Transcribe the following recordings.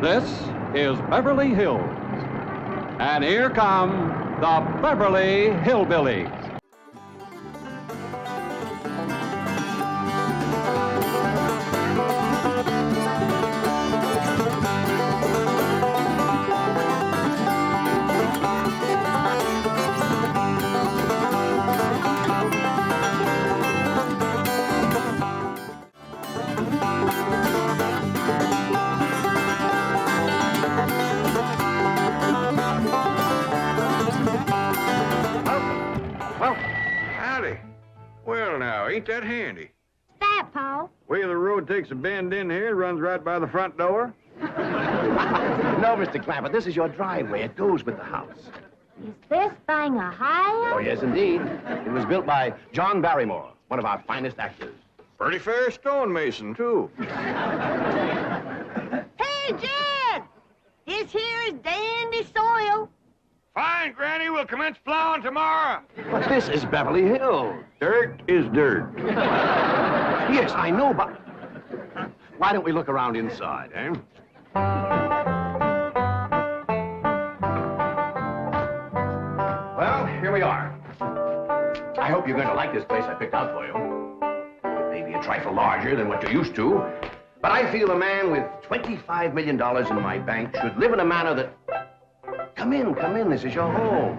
This is Beverly Hills. And here come the Beverly Hillbillies. Howdy. Well, now, ain't that handy? That, Pa? Way the road takes a bend in here, runs right by the front door. No, Mr. Clampett, this is your driveway. It goes with the house. Is this thing a high? Oh, yes, indeed. It was built by John Barrymore, one of our finest actors. Pretty fair stonemason, too. Hey, Jed! This here is dandy soil. Fine, Granny. We'll commence plowing tomorrow. But this is Beverly Hills. Dirt is dirt. Yes, I know, but why don't we look around inside, eh? Well, here we are. I hope you're going to like this place I picked out for you. It may be a trifle larger than what you're used to, but I feel a man with $25 million in my bank should live in a manner that... Come in, this is your home.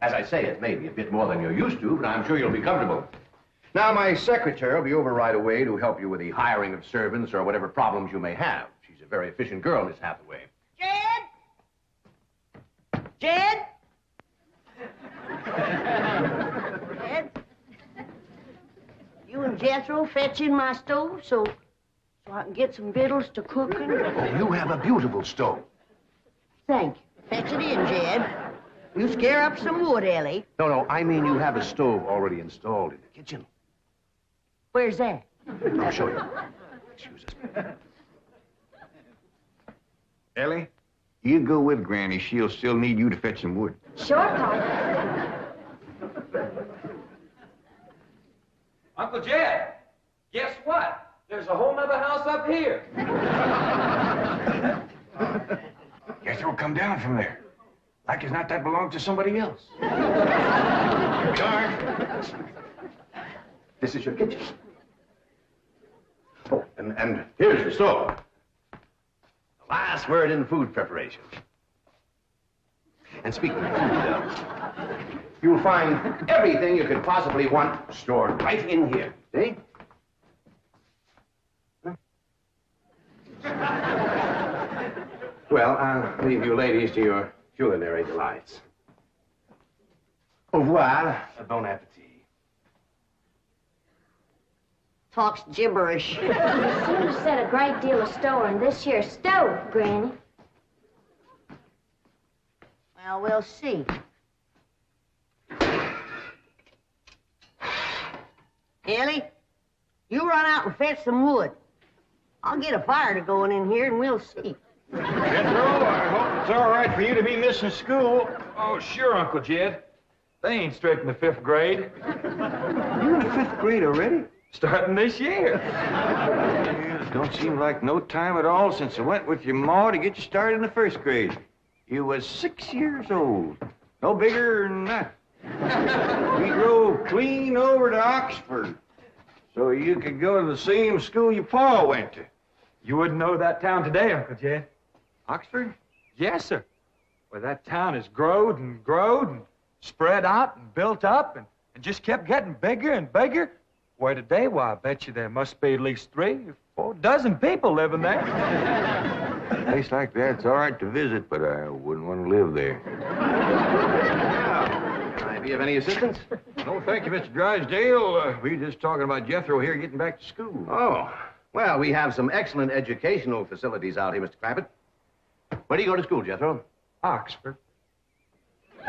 As I say, it may be a bit more than you're used to, but I'm sure you'll be comfortable. Now, my secretary will be over right away to help you with the hiring of servants or whatever problems you may have. She's a very efficient girl, Miss Hathaway. Jed? Jed? You and Jethro fetch in my stove so I can get some victuals to cooking? Oh, you have a beautiful stove. Thank you. Fetch it in, Jed. You scare up some wood, Ellie. No, I mean you have a stove already installed in the kitchen. Where's that? I'll show you. Excuse us. Ellie, you go with Granny. She'll still need you to fetch some wood. Sure, Pa. Uncle Jed, guess what? There's a whole nother house up here. Jethro, come down from there. Like as not that belongs to somebody else. George. This is your kitchen. Oh, and here's the stove. The last word in food preparation. And speaking of food, you'll find everything you could possibly want stored right in here. See? Well, I'll leave you ladies to your culinary delights. Au revoir, bon appetit. Talks gibberish. You seem to set a great deal of store in this here stove, Granny. Well, we'll see. Ellie, you run out and fetch some wood. I'll get a fire to going in here and we'll see. Jethro, I hope it's all right for you to be missing school. Oh, sure, Uncle Jed. They ain't straight in the 5th grade. You're in the 5th grade already? Starting this year. Yeah, it don't seem like no time at all since I went with your ma to get you started in the 1st grade. You was 6 years old. No bigger than that. We drove clean over to Oxford so you could go to the same school your pa went to. You wouldn't know that town today, Uncle Jed. Oxford? Yes, sir. Well, that town has growed and spread out and built up and just kept getting bigger and bigger. Why, today, why, I bet you there must be at least 3 or 4 dozen people living there. A place like that's all right to visit, but I wouldn't want to live there. Can I be of any assistance? No, thank you, Mr. Drysdale. We were just talking about Jethro here getting back to school. Oh, well, we have some excellent educational facilities out here, Mr. Clampett. Where do you go to school, Jethro? Oxford.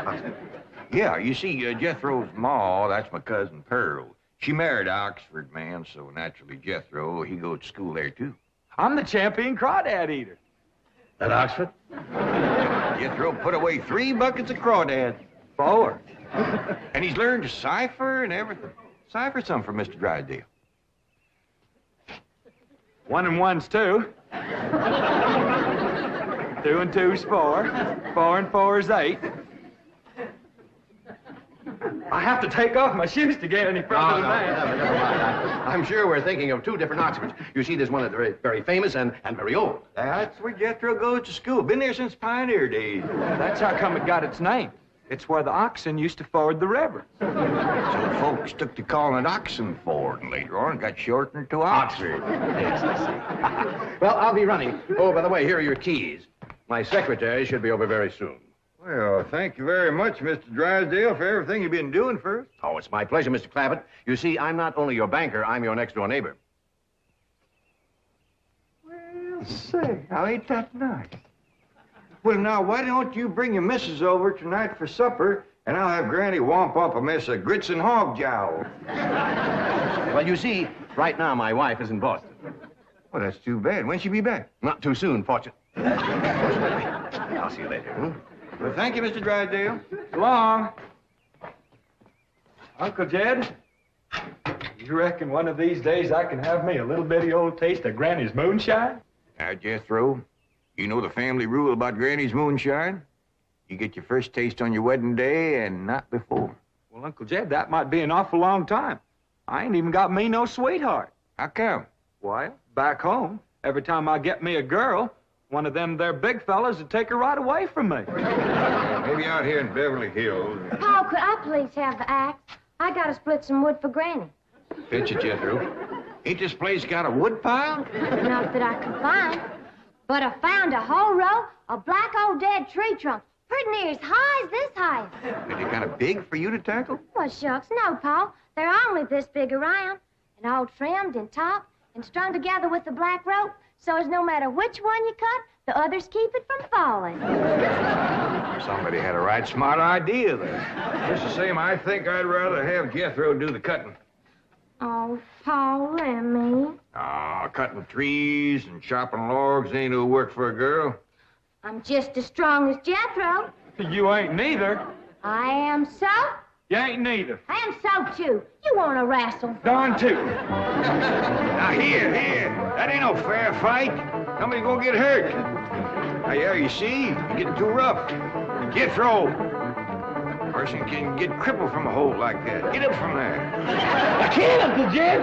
Oxford. Yeah, you see, Jethro's ma, that's my cousin Pearl. She married an Oxford man, so naturally Jethro, he goes to school there, too. I'm the champion crawdad eater. At Oxford? Jethro put away 3 buckets of crawdads. 4. And he's learned to cipher and everything. Cipher some for Mr. Drysdale. 1 and 1's 2. 2 and 2's 4. 4 and 4's 8. I have to take off my shoes to get any further than that. Never mind. I'm sure we're thinking of 2 different Oxfords. You see, there's one that's very, very famous and very old. That's where Jethro goes to school. Been there since pioneer days. That's how come it got its name. It's where the oxen used to ford the river. So folks took to calling it Oxenford, and later on it got shortened to Oxford. Yes, I see. Well, I'll be running. Oh, by the way, here are your keys. My secretary should be over very soon. Well, thank you very much, Mr. Drysdale, for everything you've been doing for us. Oh, it's my pleasure, Mr. Clampett. You see, I'm not only your banker, I'm your next-door neighbor. Well, say, now ain't that nice? Well, now, why don't you bring your missus over tonight for supper, and I'll have Granny womp up a mess of grits and hog jowl. Well, you see, right now my wife is in Boston. Well, that's too bad. When'll she be back? Not too soon, fortunately. I'll see you later. Well, thank you, Mr. Drysdale. So long. Uncle Jed, you reckon one of these days I can have me a little bitty old taste of Granny's moonshine? Now, Jethro, you know the family rule about Granny's moonshine? You get your first taste on your wedding day and not before. Well, Uncle Jed, that might be an awful long time. I ain't even got me no sweetheart. How come? Why, back home, every time I get me a girl, one of them there big fellas would take her right away from me. Maybe out here in Beverly Hills. Paul, could I please have the axe? I gotta split some wood for Granny. Fetch it, Jethro. Ain't this place got a wood pile? Not that I can find. But I found a whole row of black old dead tree trunks, pretty near as high as this house. Are they kind of big for you to tackle? Well, shucks, no, Paul. They're only this big around, and all trimmed and topped and strung together with the black rope, so as no matter which one you cut, the others keep it from falling. Somebody had a right smart idea there. Just the same, I think I'd rather have Jethro do the cutting. Oh, Paul and me. Ah, cutting trees and chopping logs ain't no work for a girl. I'm just as strong as Jethro. You ain't neither. I am so. You ain't neither. I am so, too. You want to wrestle? Darn too. Now, here. That ain't no fair fight. Somebody's gonna get hurt. Now, yeah, you see, you're getting too rough. Jethro. A person can get crippled from a hole like that. Get up from there. I can't, Uncle Jed.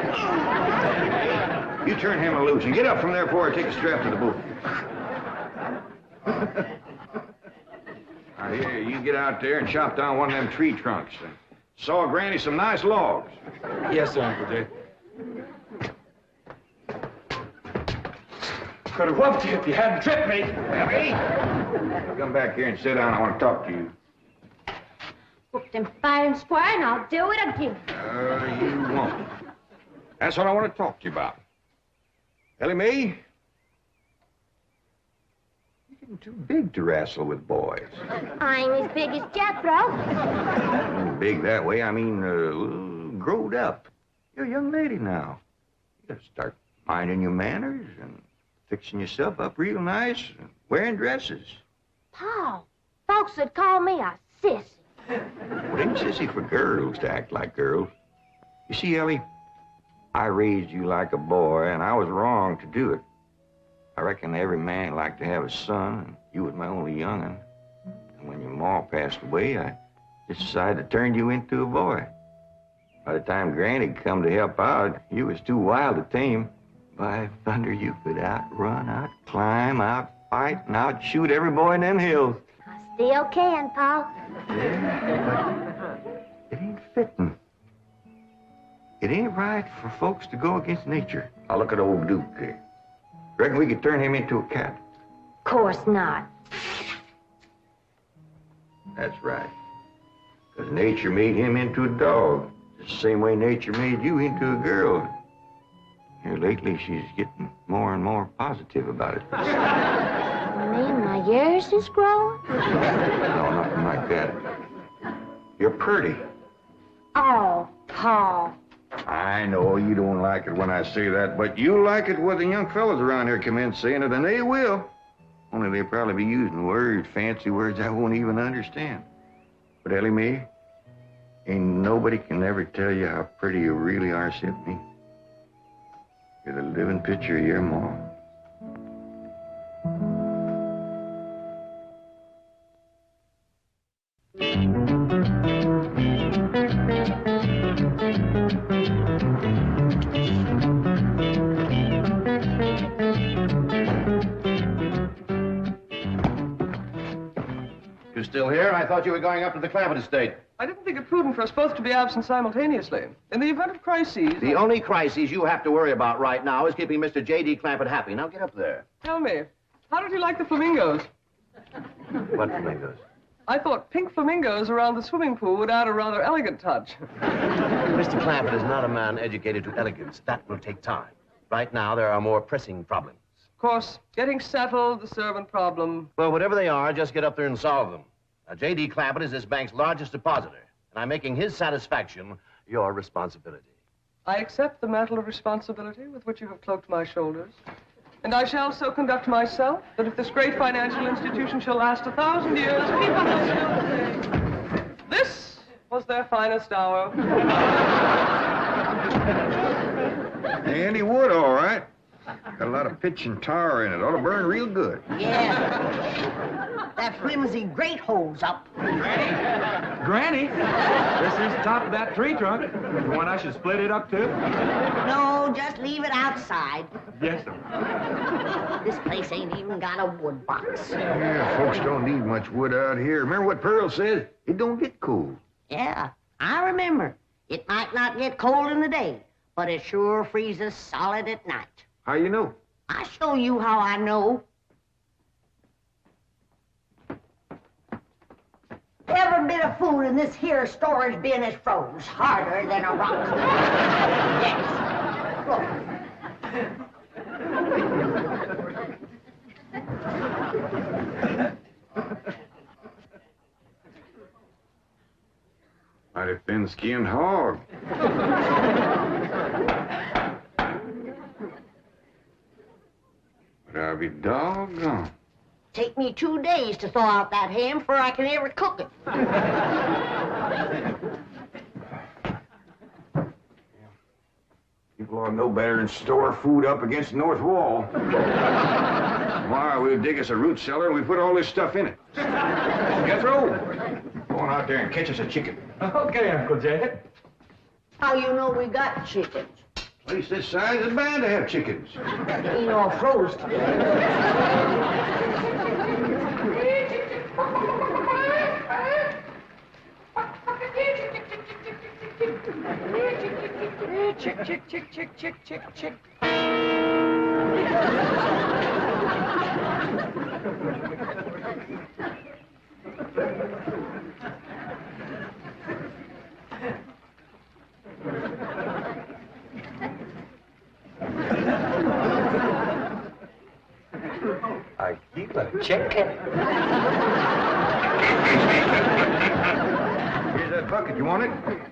You turn him loose and get up from there before I take a strap to the boot. Now, here, you get out there and chop down one of them tree trunks and saw Granny some nice logs. Yes, sir, Uncle Jed. Could have whooped you if you hadn't tripped me. Elly, come back here and sit down. I want to talk to you. Whooped him fair and square, and I'll do it again. You won't. That's what I want to talk to you about. Elly May, you're getting too big to wrestle with boys. I ain't as big as Jethro. Big that way, I mean, growed up. You're a young lady now. You gotta start minding your manners and fixing yourself up real nice and wearing dresses. Paul, folks would call me a sissy. Well, it ain't sissy for girls to act like girls. You see, Elly, I raised you like a boy, and I was wrong to do it. I reckon every man liked to have a son, and you was my only young'un. And when your ma passed away, I just decided to turn you into a boy. By the time Granny come to help out, you was too wild to tame. By thunder, you could outrun, outclimb, outfight, and outshoot every boy in them hills. I still can, Paul. Yeah, but it ain't fitting. It ain't right for folks to go against nature. Now look at old Duke there. Reckon we could turn him into a cat? Of course not. That's right. Because nature made him into a dog. Just the same way nature made you into a girl. Here lately, she's getting more and more positive about it. You mean my years is growing? No, nothing like that. You're pretty. Oh, Paul. I know you don't like it when I say that, but you like it when the young fellas around here come in saying it, and they will. Only they'll probably be using words, fancy words I won't even understand. But Elly May, ain't nobody can ever tell you how pretty you really are, except me. You're the living picture of your ma. You still here? I thought you were going up to the Clampetts estate. I didn't think it prudent for us both to be absent simultaneously. In the event of crises... The only crises you have to worry about right now is keeping Mr. J.D. Clampett happy. Now get up there. Tell me, how did you like the flamingos? What flamingos? I thought pink flamingos around the swimming pool would add a rather elegant touch. Mr. Clampett is not a man educated to elegance. That will take time. Right now, there are more pressing problems. Of course, getting settled, the servant problem. Well, whatever they are, just get up there and solve them. Now, J.D. Clampett is this bank's largest depositor, and I'm making his satisfaction your responsibility. I accept the mantle of responsibility with which you have cloaked my shoulders. And I shall so conduct myself that if this great financial institution shall last 1,000 years, people will still say, this was their finest hour. Handy wood, all right. Got a lot of pitch and tar in it. Ought to burn real good. Yeah. That flimsy grate holds up. Granny, this is the top of that tree trunk. You want I should split it up, too? No, just leave it outside. Yes, sir. This place ain't even got a wood box. Yeah, folks don't need much wood out here. Remember what Pearl says? It don't get cold. Yeah, I remember. It might not get cold in the day, but it sure freezes solid at night. How you know? I'll show you how I know. Every bit of food in this here storage bin is froze harder than a rock. Yes. Look. Mighty thin-skinned hog. But I'll be doggone. Take me 2 days to thaw out that ham before I can ever cook it. People ought to know better than store food up against the north wall. Tomorrow we'll dig us a root cellar and we put all this stuff in it. Jethro, go on out there and catch us a chicken. Okay, Uncle Jed. How you know we got chickens? Place this size is bound to have chickens. Ain't all froze today. Chick, chick, chick, chick, chick, chick, chick. I keep a chicken. Here's that bucket. You want it?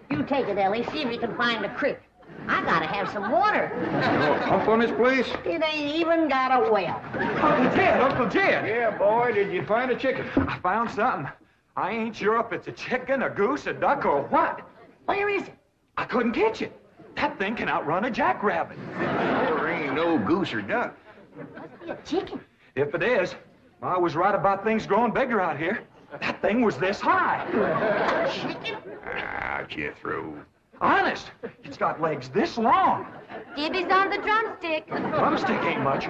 You take it, Ellie. See if you can find a creek. I gotta have some water. You want a pump on this place? It ain't even got a well. Uncle Jed, Uncle Jed. Yeah, boy. Did you find a chicken? I found something. I ain't sure if it's a chicken, a goose, a duck, or what. Where is it? I couldn't catch it. That thing can outrun a jackrabbit. There ain't no goose or duck. Must be a chicken. If it is, I was right about things growing bigger out here. That thing was this high. Chicken? Ah, Jethro. Honest, it's got legs this long. Gibby's on the drumstick. Drumstick ain't much.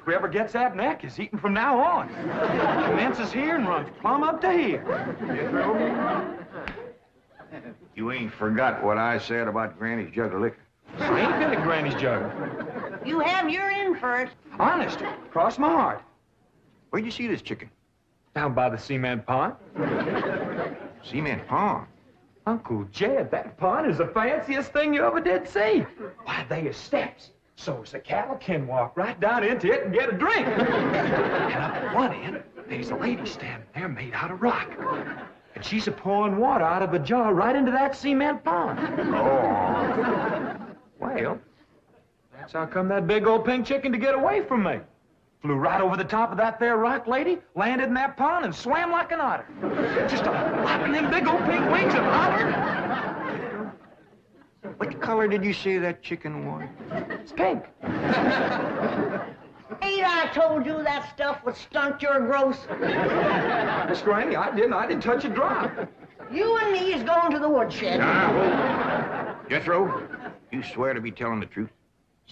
Whoever gets that neck is eating from now on. Commences here and runs plumb up to here. Jethro, you ain't forgot what I said about Granny's jug of liquor. I ain't been at Granny's jug. You have your in first. Honest, cross my heart. Where'd you see this chicken? Down by the cement pond. Cement pond. Uncle Jed, that pond is the fanciest thing you ever did see. Why, they are steps, so's the cattle can walk right down into it and get a drink. And up at one end, there's a lady standing there made out of rock. And she's a-pouring water out of a jar right into that cement pond. Oh. Well, that's how come that big old pink chicken to get away from me. Flew right over the top of that there rock lady, landed in that pond, and swam like an otter. Just flapping them big old pink wings and hollered. What color did you say that chicken was? It's pink. Ain't I told you that stuff would stunt your growth? Miss Granny, I didn't touch a drop. You and me is going to the woodshed. Jethro, you swear to be telling the truth?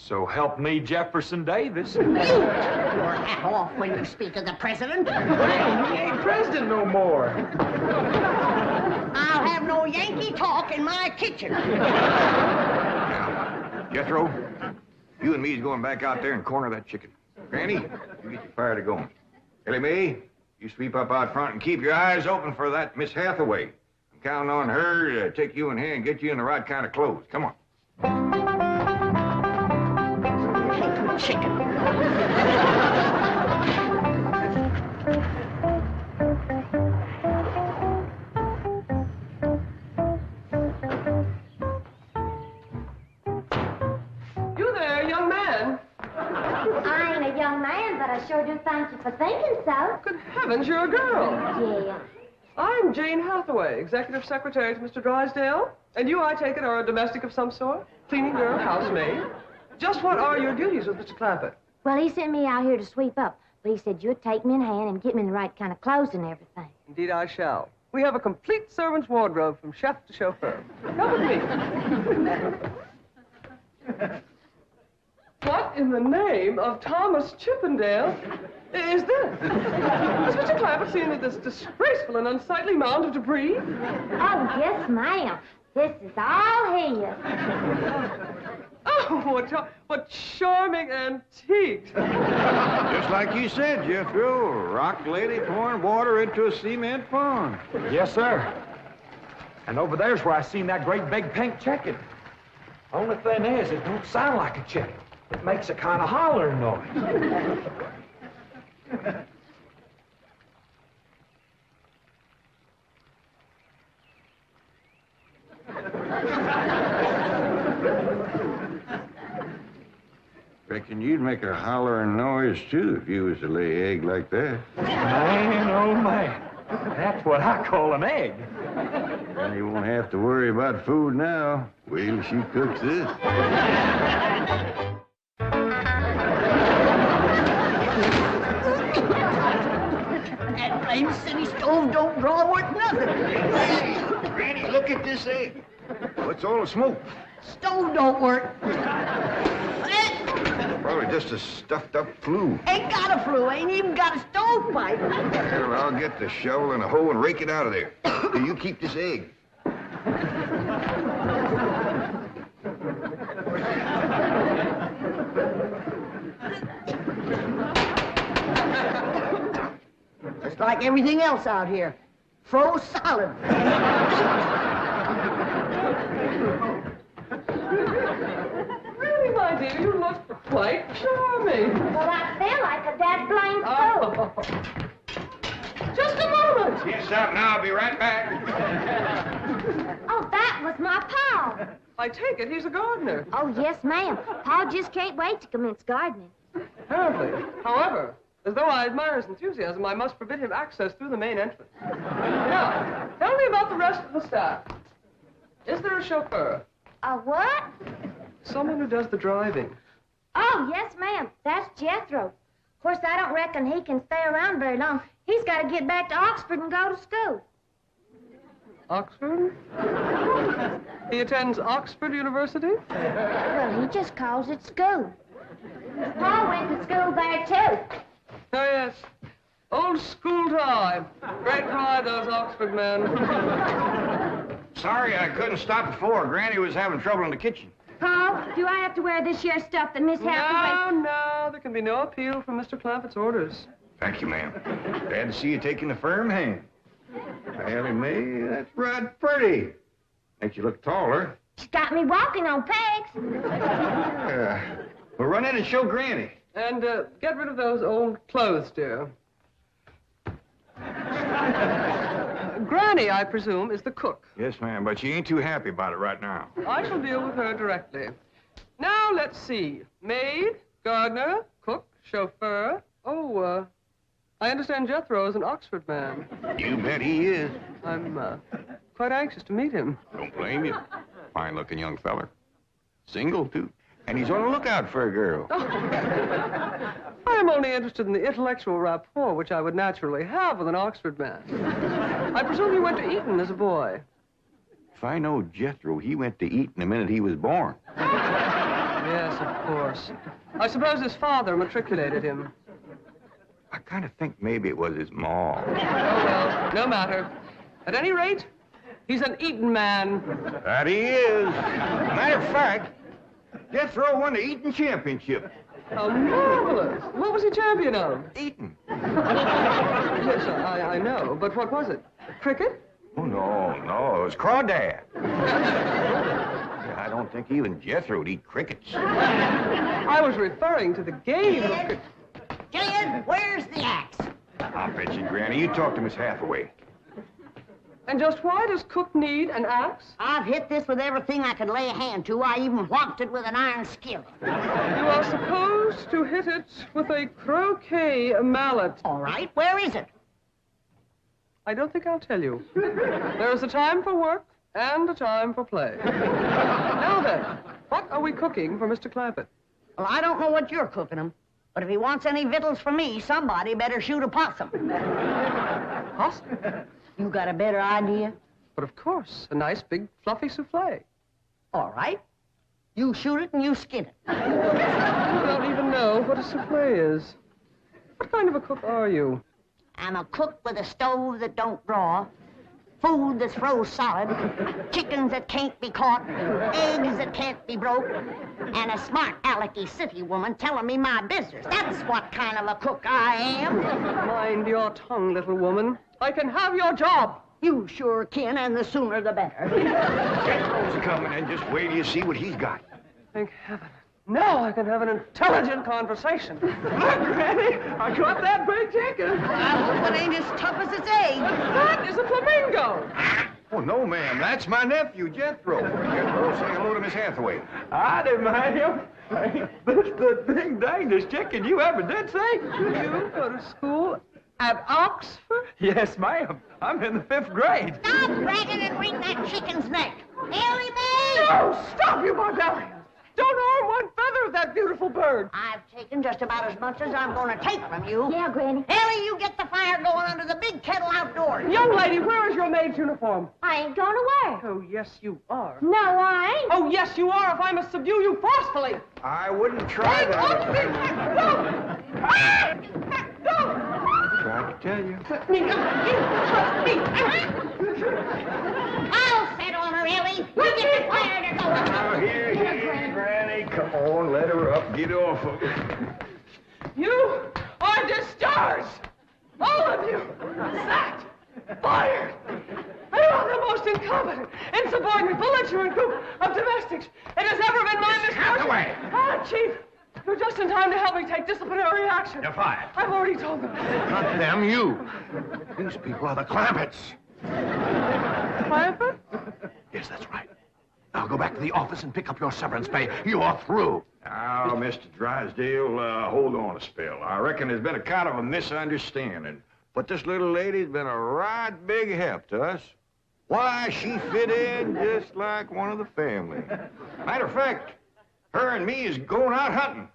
So help me, Jefferson Davis. You take your hat off when you speak of the president. He ain't president no more. I'll have no Yankee talk in my kitchen. Now, Jethro, you and me is going back out there and corner that chicken. Granny, you get your fire to going. Elly May, you sweep up out front and keep your eyes open for that Miss Hathaway. I'm counting on her to take you in hand and get you in the right kind of clothes. Come on. Chicken. You there, young man. I ain't a young man, but I sure do thank you for thinking so. Good heavens, you're a girl. Yeah. I'm Jane Hathaway, executive secretary to Mr. Drysdale. And you, I take it, are a domestic of some sort? Cleaning girl, housemaid? Just what are your duties with Mr. Clampett? Well, he sent me out here to sweep up, but he said you'd take me in hand and get me in the right kind of clothes and everything. Indeed, I shall. We have a complete servant's wardrobe from chef to chauffeur. Come with me. What in the name of Thomas Chippendale is this? Has Mr. Clampett seen this disgraceful and unsightly mound of debris? Oh, yes, ma'am. This is all his. Oh, what charming antiques. Just like you said, Jethro, a rock lady pouring water into a cement pond. Yes, sir. And over there's where I seen that great big pink chicken. Only thing is, it don't sound like a chicken. It makes a kind of hollering noise. Reckon you'd make a hollering noise, too, if you was to lay egg like that. Man, oh, man. That's what I call an egg. And you won't have to worry about food now. Wait till she cooks this. That blame city stove don't draw worth nothing. Granny, look at this egg. What's all the smoke? Stove don't work. Probably just a stuffed-up flue. Ain't got a flue, ain't even got a stovepipe. Well, I'll get the shovel and a hoe and rake it out of there. Here, you keep this egg. Just like everything else out here. Froze solid. Really, my dear, you look quite charming. Well, I feel like a dead blame fool. Oh. Just a moment. Yes, stop now. I'll be right back. Oh, that was my Pa. I take it he's a gardener. Oh, yes, ma'am. Pa just can't wait to commence gardening. Apparently. However, as though I admire his enthusiasm, I must forbid him access through the main entrance. Now, tell me about the rest of the staff. Is there a chauffeur? A what? Someone who does the driving. Oh, yes, ma'am. That's Jethro. Of course, I don't reckon he can stay around very long. He's got to get back to Oxford and go to school. Oxford? He attends Oxford University? Well, he just calls it school. Pa went to school there, too. Oh, yes. Old school time. Great pride, those Oxford men. Sorry I couldn't stop before. Granny was having trouble in the kitchen. Pa, do I have to wear this here stuff that Miss Hathaway... No, there can be no appeal from Mr. Clampett's orders. Thank you, ma'am. Glad to see you taking a firm hand. Elly May, that's right pretty. Makes you look taller. She's got me walking on pegs. Yeah. Well, run in and show Granny. And get rid of those old clothes, dear. Granny, I presume, is the cook. Yes, ma'am, but she ain't too happy about it right now. I shall deal with her directly. Now, let's see. Maid, gardener, cook, chauffeur. Oh, I understand Jethro is an Oxford man. You bet he is. I'm quite anxious to meet him. Don't blame you. Fine-looking young feller. Single, too. And he's on the lookout for a girl. I am only interested in the intellectual rapport which I would naturally have with an Oxford man. I presume you went to Eton as a boy. If I know Jethro, he went to Eton the minute he was born. Yes, of course. I suppose his father matriculated him. I kind of think maybe it was his ma. Oh, well, no matter. At any rate, he's an Eton man. That he is. Matter of fact, Jethro won the Eton championship. How marvelous. What was he champion of? Eton. Yes, I know. But what was it? Cricket? Oh, no, it was crawdad. I don't think even Jethro would eat crickets. I was referring to the game of cricket. Gillian, where's the axe? I'll bet you, Granny. You talk to Miss Hathaway. And just why does Cook need an axe? I've hit this with everything I could lay a hand to. I even whopped it with an iron skillet. You are supposed to hit it with a croquet mallet. All right, where is it? I don't think I'll tell you. There is a time for work and a time for play. Now then, what are we cooking for Mr. Clampett? Well, I don't know what you're cooking him, but if he wants any victuals from me, somebody better shoot a possum. Possum? You got a better idea? But of course, a nice big fluffy souffle. All right. You shoot it and you skin it. You don't even know what a souffle is. What kind of a cook are you? I'm a cook with a stove that don't draw, food that's froze solid, chickens that can't be caught, eggs that can't be broke, and a smart alecky city woman telling me my business. That's what kind of a cook I am. Mind your tongue, little woman. I can have your job. You sure can, and the sooner the better. Jethro's coming, and just wait till you see what he's got. Thank heaven. Now I can have an intelligent conversation. Look, Granny, I got that big chicken. I hope it ain't as tough as its age. That is a flamingo. Oh, no, ma'am. That's my nephew, Jethro. Jethro, say hello to Miss Hathaway. Howdy, ma'am. This is the big dangest chicken you ever did see. You go to school at Oxford? Yes, ma'am. I'm in the 5th grade. Stop bragging and wring that chicken's neck. Elly May! No, stop, you barbarian. Don't harm one feather of that beautiful bird. I've taken just about as much as I'm going to take from you. Yeah, Granny. Elly, you get the fire going under the big kettle outdoors. Young lady, where is your maid's uniform? I ain't going away. Oh, yes, you are. No, I ain't. Oh, yes, you are, if I must subdue you forcefully. I wouldn't try that. Tried to tell you. I'll set on her, Elly. You get the fire to go. Now, here, Granny. Come on, let her up. Get off of her. You are discharged. All of you. Sacked. Fired. You are the most incompetent, insubordinate, belligerent group of domestics it has ever been my misfortune. Hathaway! Ah, Chief. You're just in time to help me take disciplinary action. You're fired. I've already told them. Not them, you. These people are the Clampetts. Clampett? Yes, that's right. Now go back to the office and pick up your severance pay. You're through. Now, Mr. Drysdale, hold on a spell. I reckon there's been a kind of a misunderstanding. But this little lady's been a right big help to us. Why, she fit in just like one of the family. Matter of fact, her and me is going out hunting.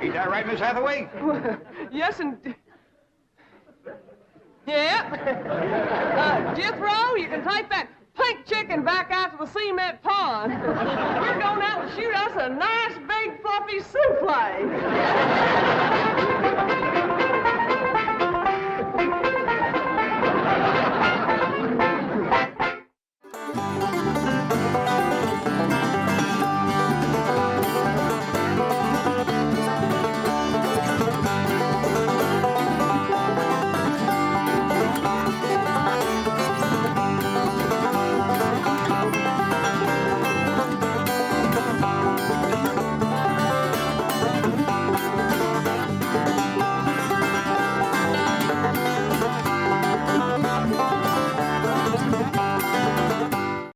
Ain't that right, Miss Hathaway? Yes, and... Yeah. Jethro, you can take that pink chicken back out to the cement pond. We're going out and shoot us a nice, big, fluffy souffle.